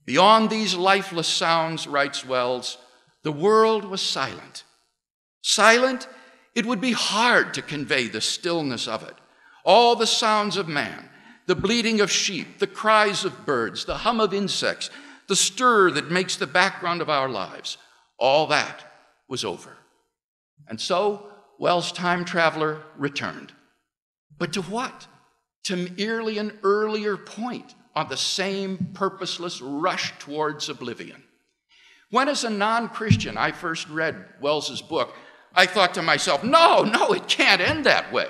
Beyond these lifeless sounds, writes Wells, the world was silent. Silent, it would be hard to convey the stillness of it. All the sounds of man, the bleating of sheep, the cries of birds, the hum of insects, the stir that makes the background of our lives, all that was over. And so Wells' time traveler returned. But to what? To merely an earlier point on the same purposeless rush towards oblivion. When, as a non-Christian, I first read Wells's book, I thought to myself, no, it can't end that way.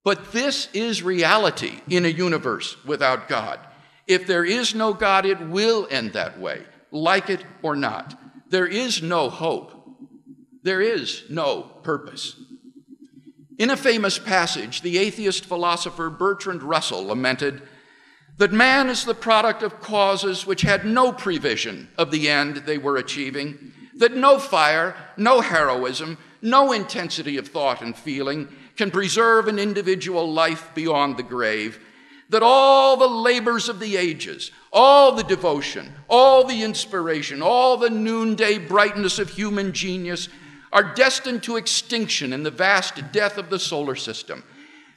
But this is reality in a universe without God. If there is no God, it will end that way, like it or not. There is no hope. There is no purpose. In a famous passage, the atheist philosopher Bertrand Russell lamented that man is the product of causes which had no prevision of the end they were achieving, that no fire, no heroism, no intensity of thought and feeling can preserve an individual life beyond the grave, that all the labors of the ages, all the devotion, all the inspiration, all the noonday brightness of human genius are destined to extinction in the vast death of the solar system,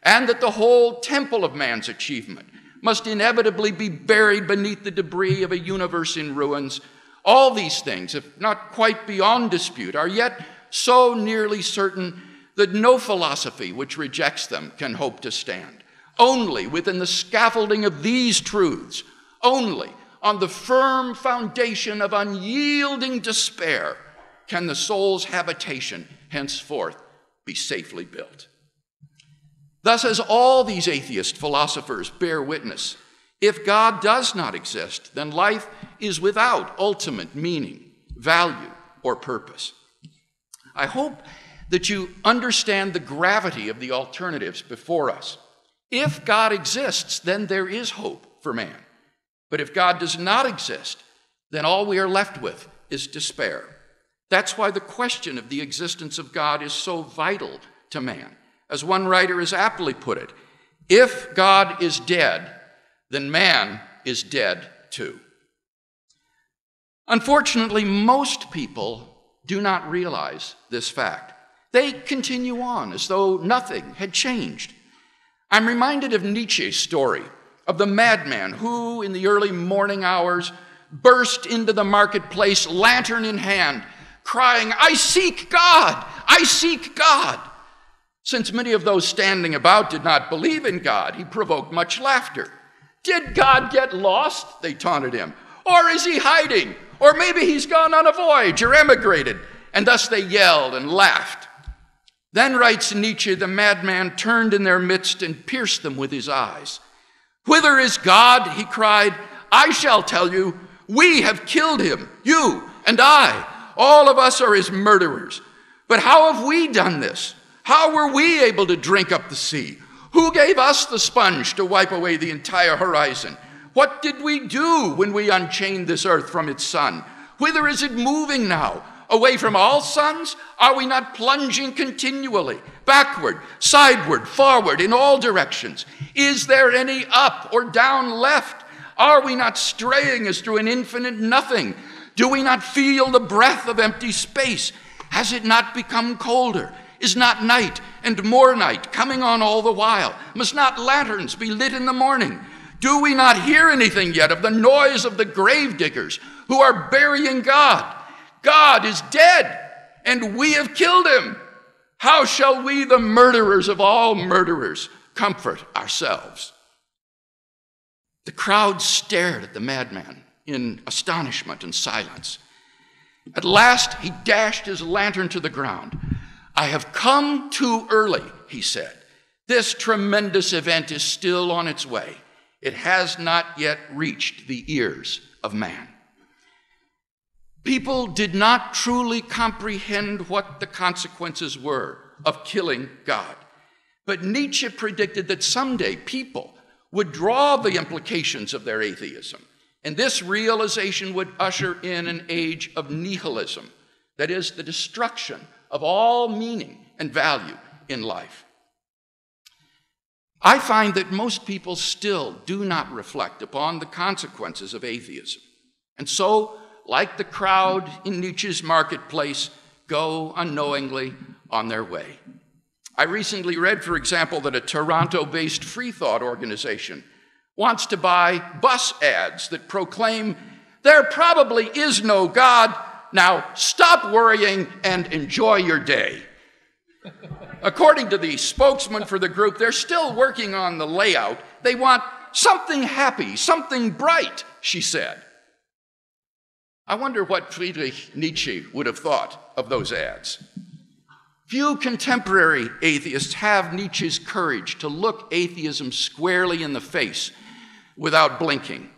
and that the whole temple of man's achievement must inevitably be buried beneath the debris of a universe in ruins. All these things, if not quite beyond dispute, are yet so nearly certain that no philosophy which rejects them can hope to stand. Only within the scaffolding of these truths, only on the firm foundation of unyielding despair, can the soul's habitation henceforth be safely built. Thus, as all these atheist philosophers bear witness, if God does not exist, then life is without ultimate meaning, value, or purpose. I hope that you understand the gravity of the alternatives before us. If God exists, then there is hope for man. But if God does not exist, then all we are left with is despair. That's why the question of the existence of God is so vital to man. As one writer has aptly put it, if God is dead, then man is dead too. Unfortunately, most people do not realize this fact. They continue on as though nothing had changed. I'm reminded of Nietzsche's story of the madman who, in the early morning hours, burst into the marketplace, lantern in hand, crying, "I seek God! I seek God!" Since many of those standing about did not believe in God, he provoked much laughter. "Did God get lost?" they taunted him. "Or is he hiding? Or maybe he's gone on a voyage or emigrated." And thus they yelled and laughed. Then, writes Nietzsche, the madman turned in their midst and pierced them with his eyes. "Whither is God?" he cried. "I shall tell you. We have killed him, you and I. All of us are his murderers. But how have we done this? How were we able to drink up the sea? Who gave us the sponge to wipe away the entire horizon? What did we do when we unchained this earth from its sun? Whither is it moving now? Away from all suns? Are we not plunging continually, backward, sideward, forward, in all directions? Is there any up or down left? Are we not straying as through an infinite nothing? Do we not feel the breath of empty space? Has it not become colder? Is not night and more night coming on all the while? Must not lanterns be lit in the morning? Do we not hear anything yet of the noise of the grave diggers who are burying God? God is dead, and we have killed him. How shall we, the murderers of all murderers, comfort ourselves? The crowd stared at the madman in astonishment and silence. At last, he dashed his lantern to the ground. "I have come too early," he said. "This tremendous event is still on its way. It has not yet reached the ears of man." People did not truly comprehend what the consequences were of killing God. But Nietzsche predicted that someday people would draw the implications of their atheism, and this realization would usher in an age of nihilism, that is, the destruction of all meaning and value in life. I find that most people still do not reflect upon the consequences of atheism. and so, like the crowd in Nietzsche's marketplace, go unknowingly on their way. I recently read, for example, that a Toronto-based free thought organization wants to buy bus ads that proclaim, "There probably is no God. Now stop worrying and enjoy your day." According to the spokesman for the group, they're still working on the layout. They want something happy, something bright, she said. I wonder what Friedrich Nietzsche would have thought of those ads. Few contemporary atheists have Nietzsche's courage to look atheism squarely in the face without blinking.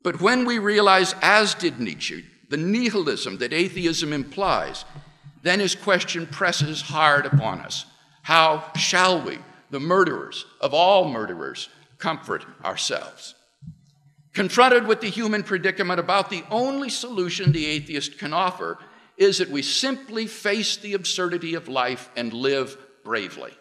But when we realize, as did Nietzsche, the nihilism that atheism implies, then his question presses hard upon us. How shall we, the murderers of all murderers, comfort ourselves? Confronted with the human predicament, about the only solution the atheist can offer is that we simply face the absurdity of life and live bravely.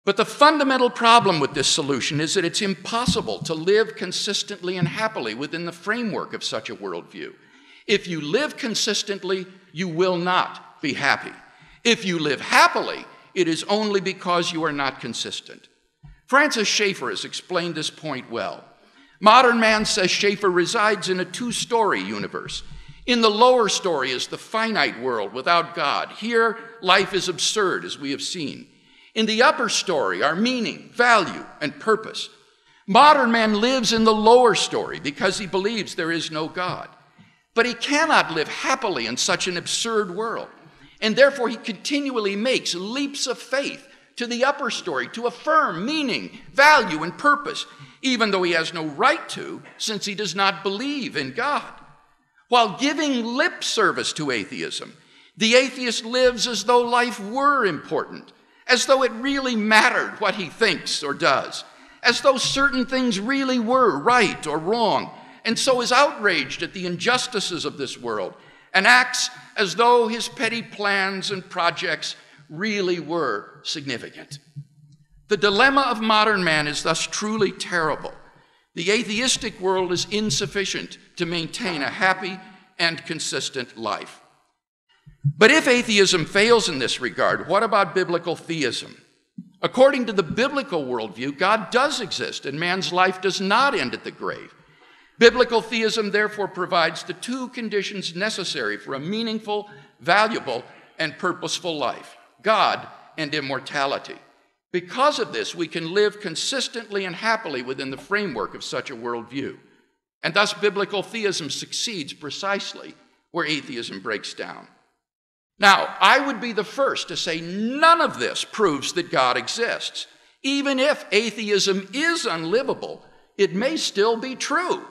But the fundamental problem with this solution is that it's impossible to live consistently and happily within the framework of such a worldview. If you live consistently, you will not be happy. If you live happily, it is only because you are not consistent. Francis Schaeffer has explained this point well. Modern man, says Schaeffer, resides in a two-story universe. In the lower story is the finite world without God. Here, life is absurd, as we have seen. In the upper story are meaning, value, and purpose. Modern man lives in the lower story because he believes there is no God. But he cannot live happily in such an absurd world. And therefore, he continually makes leaps of faith to the upper story to affirm meaning, value, and purpose, even though he has no right to, since he does not believe in God. While giving lip service to atheism, the atheist lives as though life were important, as though it really mattered what he thinks or does, as though certain things really were right or wrong, and so is outraged at the injustices of this world and acts as though his petty plans and projects really were significant. The dilemma of modern man is thus truly terrible. The atheistic world is insufficient to maintain a happy and consistent life. But if atheism fails in this regard, what about biblical theism? According to the biblical worldview, God does exist and man's life does not end at the grave. Biblical theism therefore provides the two conditions necessary for a meaningful, valuable, and purposeful life: God and immortality. Because of this, we can live consistently and happily within the framework of such a worldview. And thus, biblical theism succeeds precisely where atheism breaks down. Now, I would be the first to say none of this proves that God exists. Even if atheism is unlivable, it may still be true.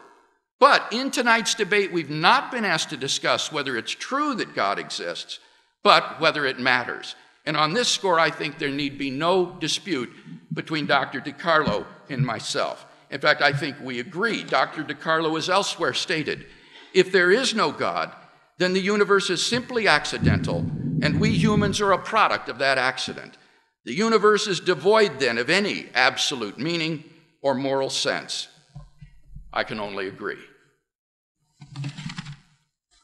But in tonight's debate, we've not been asked to discuss whether it's true that God exists, but whether it matters. And on this score, I think there need be no dispute between Dr. diCarlo and myself. In fact, I think we agree. Dr. diCarlo has elsewhere stated, if there is no God, then the universe is simply accidental, and we humans are a product of that accident. The universe is devoid then of any absolute meaning or moral sense. I can only agree.